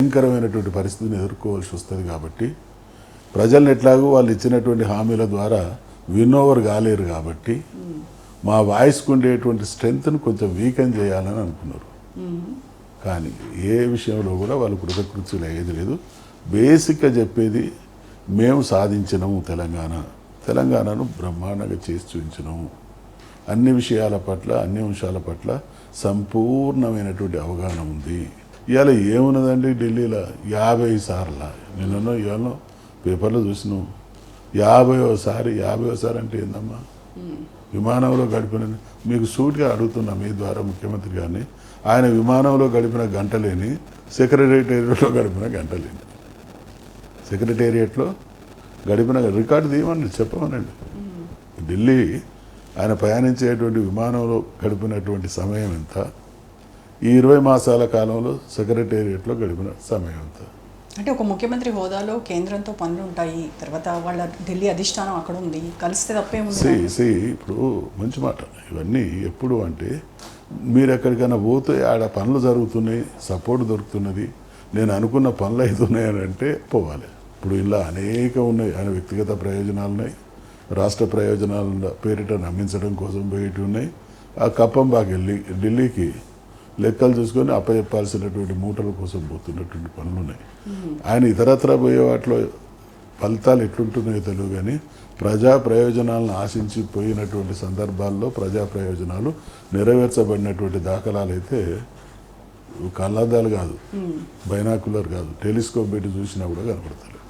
భయంకరమైనటువంటి పరిస్థితిని ఎదుర్కోవాల్సి వస్తుంది కాబట్టి ప్రజలను ఎట్లాగో వాళ్ళు ఇచ్చినటువంటి హామీల ద్వారా విన్ ఓవర్ కాలేరు కాబట్టి మా వాయిస్కి ఉండేటువంటి స్ట్రెంగ్త్ను కొంచెం వీకెన్ చేయాలని అనుకున్నారు. కానీ ఏ విషయంలో కూడా వాళ్ళు కృతకృత్యులు అయ్యేది లేదు. బేసిక్గా చెప్పేది మేము సాధించినాము, తెలంగాణను బ్రహ్మాండంగా చేసి చూపించినాము. అన్ని విషయాల పట్ల, అన్ని అంశాల పట్ల సంపూర్ణమైనటువంటి అవగాహన ఉంది. ఇవాళ ఏమున్నదండి ఢిల్లీలో 50 సార్లు నిన్ననో ఇవాళ పేపర్లో చూసినాం. 50సారి అంటే ఏందమ్మా? విమానంలో గడిపిన మీకు సూటిగా అడుగుతున్నా మీ ద్వారా ముఖ్యమంత్రి గారిని, ఆయన విమానంలో గడిపిన గంటలేని సెక్రటేరియట్లో గడిపిన గంటలేని సెక్రటేరియట్లో గడిపిన రికార్డు తీయమని చెప్పమనండి. ఢిల్లీ ఆయన ప్రయాణించేటువంటి విమానంలో గడిపినటువంటి సమయం ఎంత, ఈ 20 మాసాల కాలంలో సెక్రటేరియట్లో గడిపిన సమయం ఎంత. అంటే ఒక ముఖ్యమంత్రి హోదాలో కేంద్రంతో పనులు ఉంటాయి, తర్వాత వాళ్ళ ఢిల్లీ అధిష్టానం అక్కడ ఉంది, కలిస్తే తప్పేముంది. ఇప్పుడు మంచి మాట ఇవన్నీ. ఎప్పుడు అంటే మీరు ఎక్కడికైనా పోతే ఆడ పనులు జరుగుతున్నాయి, సపోర్ట్ దొరుకుతున్నది, నేను అనుకున్న పనులు అవుతున్నాయని అంటే పోవాలి. ఇప్పుడు ఇలా అనేక ఉన్నాయి. ఆయన వ్యక్తిగత ప్రయోజనాలు ఉన్నాయి, రాష్ట్ర ప్రయోజనాల పేరిట నమ్మించడం కోసం పోయేటి ఉన్నాయి. ఆ కప్పంబాకి వెళ్ళి ఢిల్లీకి లెక్కలు చూసుకొని అప్పచెప్పాల్సినటువంటి మూటల కోసం పోతున్నటువంటి పనులు ఉన్నాయి. ఆయన ఇతరత్ర పోయే వాటిలో ఫలితాలు ఎట్లుంటున్నాయో తెలియదు, కానీ ప్రజా ప్రయోజనాలను ఆశించి పోయినటువంటి సందర్భాల్లో ప్రజా ప్రయోజనాలు నెరవేర్చబడినటువంటి దాఖలాలు అయితే కళ్ళద్దాలు కాదు, బైనాకులర్ కాదు, టెలిస్కోప్ పెట్టి చూసినా కూడా కనపడతారు.